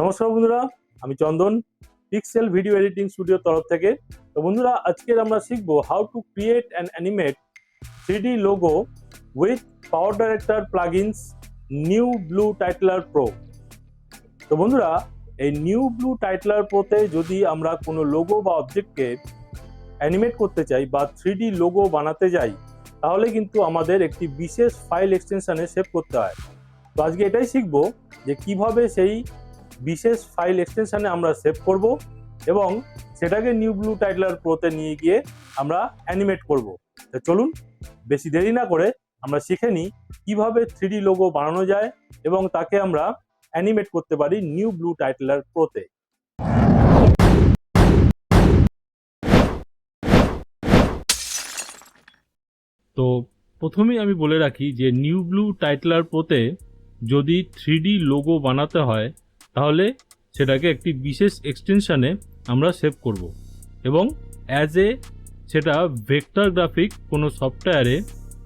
নমস্কার বন্ধুরা, আমি চন্দন পিক্সেল ভিডিও এডিটিং স্টুডিওর তরফ থেকে। তো বন্ধুরা, আজকের আমরা শিখবো how to create and animate 3D logo with power director plugins new blue titler pro. তো বন্ধুরা, এই নিউ ব্লু টাইটলার প্রোতে যদি আমরা কোনো লোগো বা অবজেক্টকে অ্যানিমেট করতে চাই বা 3D লোগো বানাতে যাই, তাহলে কিন্তু আমাদের একটি বিশেষ ফাইল এক্সটেনশনে সেভ করতে হয়। তো আজকে এটাই শিখবো যে কিভাবে সেই বিশেষ ফাইল এক্সটেনশনে আমরা সেভ করব এবং সেটাকে নিউ ব্লু টাইটলার প্রোতে নিয়ে গিয়ে আমরা অ্যানিমেট করব। তো চলুন বেশি দেরি না করে আমরা শিখে নিই কিভাবে 3D লোগো বানানো যায় এবং তাকে আমরা অ্যানিমেট করতে পারি নিউ ব্লু টাইটলার প্রোতে। তো প্রথমেই আমি বলে রাখি যে নিউ ব্লু টাইটলার প্রোতে যদি 3D লোগো বানাতে হয় তাহলে সেটাকে একটি বিশেষ এক্সটেনশানে আমরা সেভ করব এবং সেটা ভেক্টর গ্রাফিক কোনো সফটওয়্যারে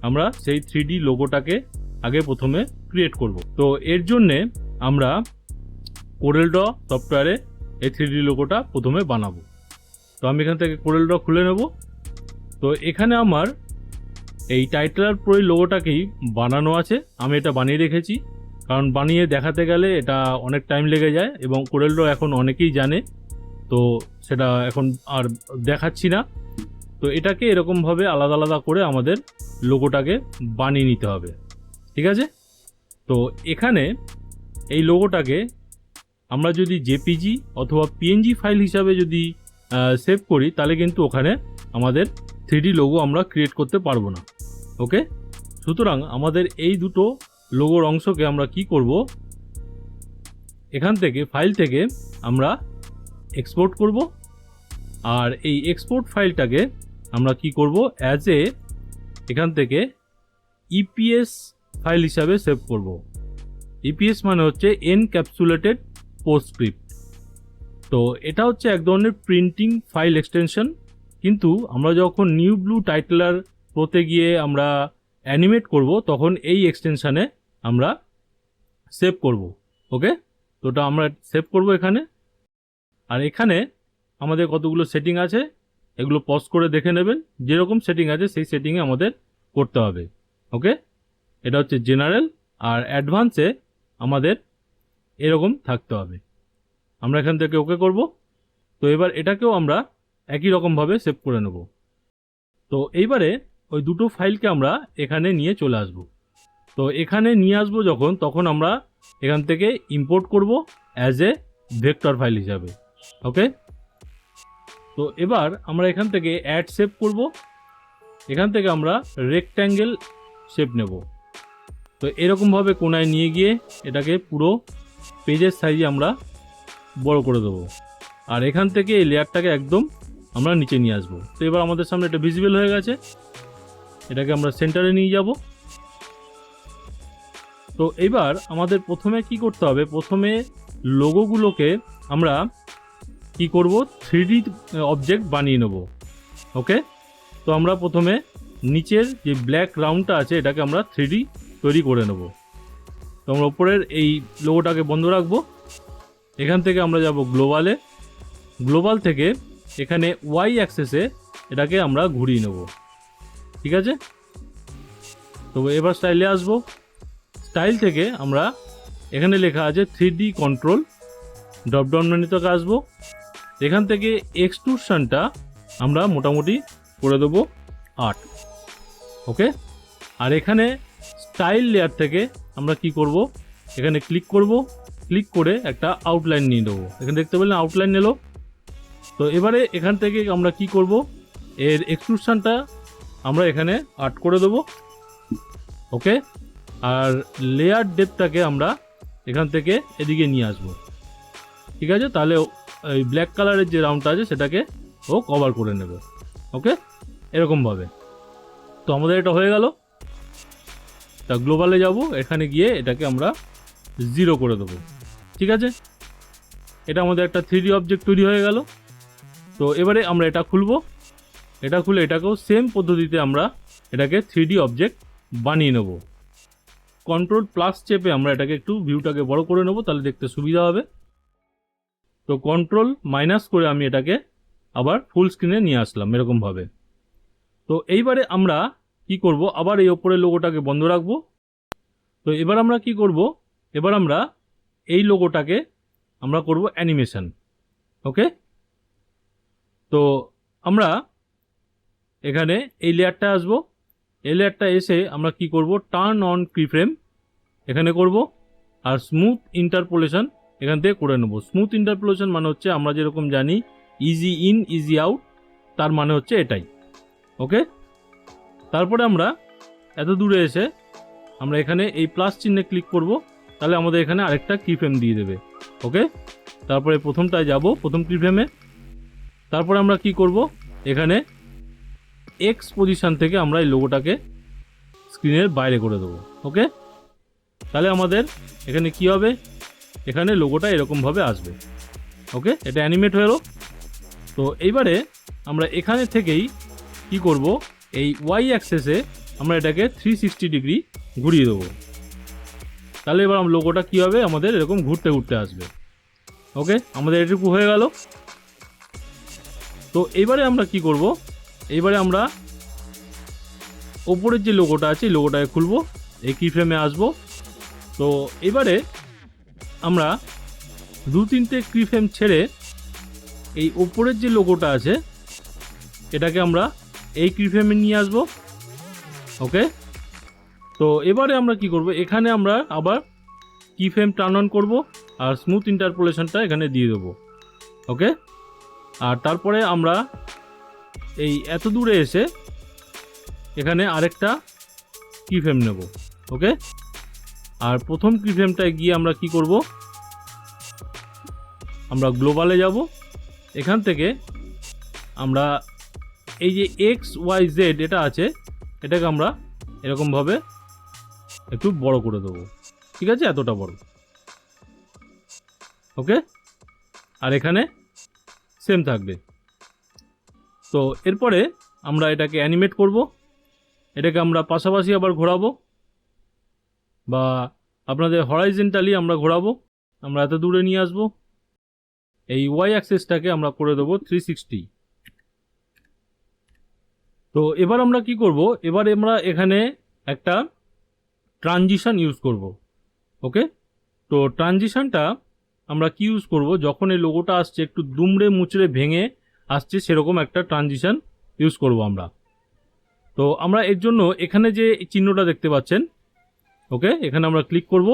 আমরা সেই 3D লোগোটাকে আগে প্রথমে ক্রিয়েট করব। তো এর জন্যে আমরা কোরেল ড্র সফটওয়্যারে এই 3D লোগোটা প্রথমে বানাবো। তো আমি এখান থেকে কোরেল ড্র খুলে নেব। তো এখানে আমার এই টাইটলার প্রো লোগোটাকেই বানানো আছে, আমি এটা বানিয়ে রেখেছি, কারণ বানিয়ে দেখাতে গেলে এটা অনেক টাইম লেগে যায় এবং কোরেল ড্র এখন অনেকেই জানে, তো সেটা এখন আর দেখাচ্ছি না। তো এটাকে এরকমভাবে আলাদা আলাদা করে আমাদের লোগোটাকে বানিয়ে নিতে হবে, ঠিক আছে? তো এখানে এই লোগোটাকে আমরা যদি জেপিজি অথবা পিএনজি ফাইল হিসাবে যদি সেভ করি তাহলে কিন্তু ওখানে আমাদের 3D লোগো আমরা ক্রিয়েট করতে পারবো না। ওকে, সুতরাং আমাদের এই দুটো লোগোর অংশকে আমরা কি করব, এখান থেকে ফাইল থেকে আমরা এক্সপোর্ট করব, আর এই এক্সপোর্ট ফাইলটাকে আমরা কি করব এখান থেকে ইপিএস ফাইল হিসাবে সেভ করব। ইপিএস মানে হচ্ছে এনক্যাপসুলেটেড পোস্টস্ক্রিপ্ট। তো এটা হচ্ছে এক ধরনের প্রিন্টিং ফাইল এক্সটেনশন, কিন্তু আমরা যখন নিউ ব্লু টাইটলার প্রোতে গিয়ে আমরা অ্যানিমেট করব তখন এই এক্সটেনশানে আমরা সেভ করব। ওকে, তো ওটা আমরা সেভ করব এখানে। আর এখানে আমাদের কতগুলো সেটিং আছে, এগুলো পজ করে দেখে নেবেন, যেরকম সেটিং আছে সেই সেটিংয়ে আমাদের করতে হবে। ওকে, এটা হচ্ছে জেনারেল, আর অ্যাডভান্সে আমাদের এরকম থাকতে হবে। আমরা এখান থেকে ওকে করব। তো এবার এটাকেও আমরা একই রকমভাবে সেভ করে নেব। তো এইবারে ওই দুটো ফাইলকে আমরা এখানে নিয়ে চলে আসব। তো এখানে নিয়ে আসবো যখন, তখন আমরা এখান থেকে ইম্পোর্ট করব ভেক্টর ফাইল হিসাবে। ওকে, তো এবার আমরা এখান থেকে অ্যাড শেপ করব। এখান থেকে আমরা রেক্ট্যাঙ্গেল শেপ নেব। তো এরকমভাবে কোনায় নিয়ে গিয়ে এটাকে পুরো পেজের সাইজে আমরা বড় করে দেবো, আর এখান থেকে এই লেয়ারটাকে একদম আমরা নিচে নিয়ে আসবো। তো এবার আমাদের সামনে এটা ভিজিবল হয়ে গেছে, এটাকে আমরা সেন্টারে নিয়ে যাব। তো এবার আমাদের প্রথমে কি করতে হবে, প্রথমে লোগোগুলোকে আমরা কি করব, 3D অবজেক্ট বানিয়ে নেব। ওকে, তো আমরা প্রথমে নিচের যে ব্ল্যাক রাউন্ডটা আছে এটাকে আমরা 3D তৈরি করে নেব। তো আমরা উপরের এই লোগোটাকে বন্ধ রাখবো। এখান থেকে আমরা যাব গ্লোবালে, গ্লোবাল থেকে এখানে ওয়াই অ্যাক্সেসে এটাকে আমরা ঘুরিয়ে নেব, ঠিক আছে? তো এবার স্টাইলে আসব। স্টাইল থেকে আমরা এখানে লেখা আছে 3D কন্ট্রোল, ড্রপডাউন মেনু থেকে আসবো। এখান থেকে এক্সট্রুশনটা আমরা মোটামুটি করে দেবো 8। ওকে, আর এখানে স্টাইল লেয়ার থেকে আমরা কি করব, এখানে ক্লিক করব, ক্লিক করে একটা আউটলাইন নিয়ে নেবো। এখানে দেখতে পেলেন আউটলাইন নিল। তো এবারে এখান থেকে আমরা কি করব, এর এক্সট্রুশনটা আমরা এখানে 8 করে দেবো। ওকে, আর লেয়ার ডেপথটাকে আমরা এখান থেকে এদিকে নিয়ে আসব, ঠিক আছে? তাহলে এই ব্ল্যাক কালারের যে রাউন্ডটা আছে সেটাকে ও কভার করে নেবে। ওকে, এরকমভাবে। তো আমাদের এটা হয়ে গেল। তা গ্লোবালে যাব, এখানে গিয়ে এটাকে আমরা 0 করে দেবো, ঠিক আছে? এটা আমাদের একটা 3D অবজেক্ট তৈরি হয়ে গেল। তো এবারে আমরা এটা খুলবো, এটা খুলে এটাকেও সেম পদ্ধতিতে আমরা এটাকে 3D অবজেক্ট বানিয়ে নেব। কন্ট্রোল প্লাস চেপে আমরা এটাকে একটু ভিউটাকে বড় করে নেব, তাহলে দেখতে সুবিধা হবে। তো কন্ট্রোল মাইনাস করে আমি এটাকে আবার ফুল স্ক্রিনে নিয়ে আসলাম এরকমভাবে। তো এইবারে আমরা কি করব, আবার এই ওপরের লোগোটাকে বন্ধ রাখবো। তো এবার আমরা কি করব, এবার আমরা এই লোগোটাকে আমরা করব অ্যানিমেশন। ওকে, তো আমরা এখানে এই লেয়ারটা আসবো, এই লেয়ারটা এসে আমরা কি করব, টার্ন অন কিফ্রেম এখানে করব, আর স্মুথ ইন্টারপোলেশন এখান থেকে করে নেব। স্মুথ ইন্টারপোলেশন মানে হচ্ছে আমরা যেরকম জানি ইজি ইন ইজি আউট, তার মানে হচ্ছে এটাই। ওকে, তারপরে আমরা এত দূরে এসে আমরা এখানে এই প্লাস চিহ্নে ক্লিক করব, তাহলে আমাদের এখানে আরেকটা কিফ্রেম দিয়ে দেবে। ওকে, তারপরে প্রথমটায় যাব, প্রথম কিফ্রেমে। তারপরে আমরা কি করব, এখানে এক্স পজিশন থেকে আমরা এই লোগোটাকে স্ক্রিনের বাইরে করে দেবো। ওকে, তাহলে আমাদের এখানে কি হবে, এখানে লোগোটা এরকমভাবে আসবে। ওকে, এটা অ্যানিমেট হয়ে গেল। তো এইবারে আমরা এখানে থেকেই কি করব, এই ওয়াই অ্যাক্সেসে আমরা এটাকে 360 ডিগ্রি ঘুরিয়ে দেবো। তাহলে এবার লোগোটা কি হবে, আমাদের এরকম ঘুরতে ঘুরতে আসবে। ওকে, আমাদের এটুকু হয়ে গেল। তো এইবারে আমরা কি করব, এইবারে আমরা ওপরের যে লোগোটা আছে এই লোগোটাকে খুলবো, এই কি ফ্রেমে আসবো। তো এবারে আমরা 2-3টে কি ফ্রেম ছেড়ে এই ওপরের যে লোগোটা আছে এটাকে আমরা এই কি ফ্রেমে নিয়ে আসবো। ওকে, তো এবারে আমরা কি করব, এখানে আমরা আবার কি ফ্রেম টার্ন অন করব আর স্মুথ ইন্টারপোলেশনটা এখানে দিয়ে দেবো। ওকে, আর তারপরে আমরা এই এত দূরে এসে এখানে আরেকটা কি ফ্রেম নেব। ওকে, আর প্রথম কি ফ্রেমটায় গিয়ে আমরা কি করব, আমরা গ্লোবালে যাব, এখান থেকে আমরা এই যে এক্স ওয়াই জেড এটা আছে এটাকে আমরা এরকমভাবে একটু বড় করে দেবো। ঠিক আছে, এতটা বড়। ওকে, আর এখানে সেম থাকবে। তো এরপরে আমরা এটাকে অ্যানিমেট করব, এটাকে আমরা পাশাপাশি আবার ঘোরাবো, বা আপনাদের হরাইজেন্টালি আমরা ঘোরাবো। আমরা এত দূরে নিয়ে আসবো, এই ওয়াই অ্যাক্সেসটাকে আমরা করে দেবো 360। তো এবার আমরা কি করব, এবার আমরা এখানে একটা ট্রানজিশন ইউজ করব। ওকে, তো ট্রানজিশনটা আমরা কি ইউজ করব, যখন এই লোগোটা আসছে একটু দুমড়ে মুচড়ে ভেঙে আসছে সেরকম একটা ট্রানজিশন ইউজ করব আমরা। তো আমরা এর জন্য এখানে যে চিহ্নটা দেখতে পাচ্ছেন, ওকে, এখানে আমরা ক্লিক করব,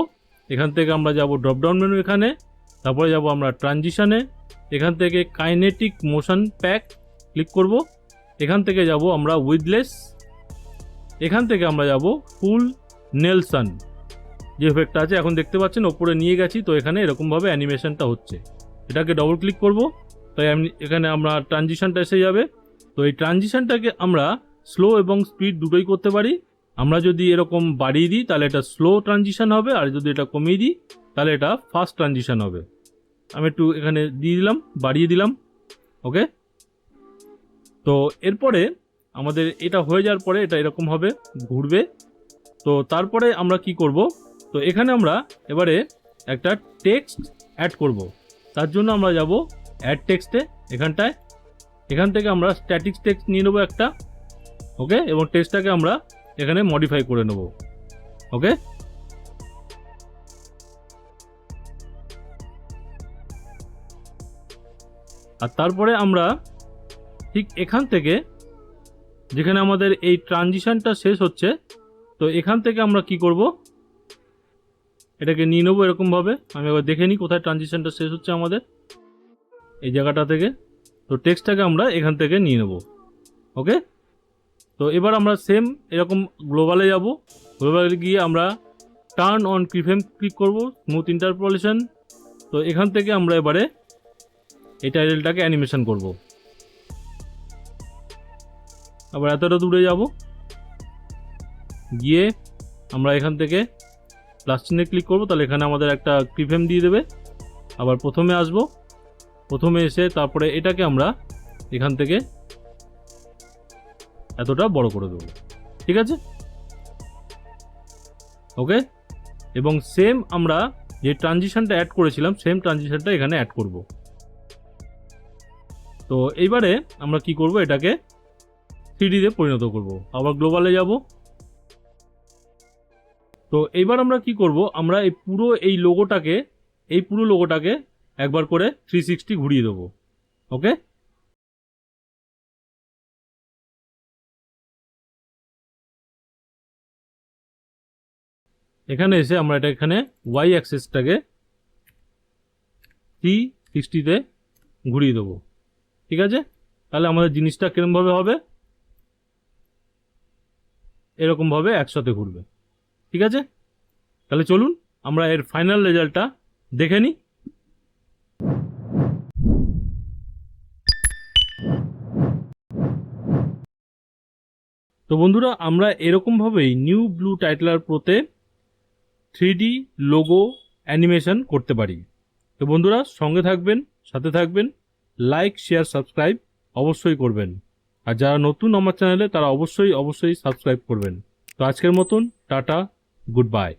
এখান থেকে আমরা যাব ড্রপডাউন মেনু, এখানে তারপরে যাব আমরা ট্রানজিশনে, এখান থেকে কাইনেটিক মোশন প্যাক ক্লিক করব, এখান থেকে যাব আমরা উইথলেস, এখান থেকে আমরা যাব ফুল নেলসন যে এফেক্টটা আছে এখন দেখতে পাচ্ছেন ওপরে নিয়ে গেছি। তো এখানে এরকমভাবে অ্যানিমেশনটা হচ্ছে, এটাকে ডবল ক্লিক করব, তাই এখানে আমরা ট্রানজিশনটা এসে যাবে। তো এই ট্রানজিশনটাকে আমরা স্লো এবং স্পিড দুটোই করতে পারি। আমরা যদি এরকম বাড়িয়ে দিই তাহলে এটা স্লো ট্রানজিশন হবে, আর যদি এটা কমিয়ে দিই তাহলে এটা ফাস্ট ট্রানজিশন হবে। আমি একটু এখানে দিয়ে দিলাম, বাড়িয়ে দিলাম। ওকে, তো এরপরে আমাদের এটা হয়ে যাওয়ার পরে এটা এরকমভাবে ঘুরবে। তো তারপরে আমরা কি করব, তো এখানে আমরা এবারে একটা টেক্সট অ্যাড করব। তার জন্য আমরা যাব অ্যাড টেক্সটে, এখানটায়, এখান থেকে আমরা স্ট্যাটিক টেক্সট নিয়ে নেবো একটা। ওকে, এবং টেক্সটটাকে আমরা এখানে মডিফাই করে নেব। ওকে, আর তারপরে আমরা ঠিক এখান থেকে যেখানে আমাদের এই ট্রানজিশনটা শেষ হচ্ছে, তো এখান থেকে আমরা কি করব, এটাকে নিয়ে নেবো এরকমভাবে। আমি এবার দেখে নিই কোথায় ট্রানজিশনটা শেষ হচ্ছে আমাদের, এই জায়গাটা থেকে। তো টেক্সটটাকে আমরা এখান থেকে নিয়ে নেব। ওকে, তো এবার আমরা সেম এরকম গ্লোবালে যাব, গ্লোবালে গিয়ে আমরা টার্ন অন কিফ্রেম ক্লিক করব, স্মুথ ইন্টারপোলেশন। তো এখান থেকে আমরা এবারে এই টাইটেলটাকে অ্যানিমেশন করব। আবার এতটা দূরে যাব, গিয়ে আমরা এখান থেকে প্লাস চিহ্নে ক্লিক করব, তাহলে এখানে আমাদের একটা কিফ্রেম দিয়ে দেবে। আবার প্রথমে আসব, প্রথমে এসে তারপরে এটাকে আমরা এখান থেকে এতটা বড় করে দেবো। ঠিক আছে, ওকে, এবং সেম আমরা যে ট্রানজিশনটা অ্যাড করেছিলাম সেম ট্রানজিশনটা এখানে অ্যাড করব। তো এইবারে আমরা কি করব, এটাকে 3D তে পরিণত করব। আবার গ্লোবালে যাব। তো এইবার আমরা কি করব, আমরা এই পুরো লোগোটাকে একবার করে 360 ঘুরিয়ে দেবো। ওকে, এখানে এসে আমরা এখানে ওয়াই অ্যাক্সিসটাকে 360 ঘুরিয়ে দেবো। ঠিক আছে, তাহলে আমাদের জিনিসটা কিরমভাবে হবে, এরকমভাবে একসাথে ঘুরবে। ঠিক আছে, তাহলে চলুন আমরা এর ফাইনাল রেজাল্টটা দেখে নিই। তো বন্ধুরা, আমরা এরকমভাবেই নিউ ব্লু টাইটলার প্রোতে 3D লোগো অ্যানিমেশন করতে পারি। তো বন্ধুরা, সঙ্গে থাকবেন, সাথে থাকবেন, লাইক শেয়ার সাবস্ক্রাইব অবশ্যই করবেন। আর যারা নতুন আমার চ্যানেলে তারা অবশ্যই সাবস্ক্রাইব করবেন। তো আজকের মতন টাটা, গুড বাই।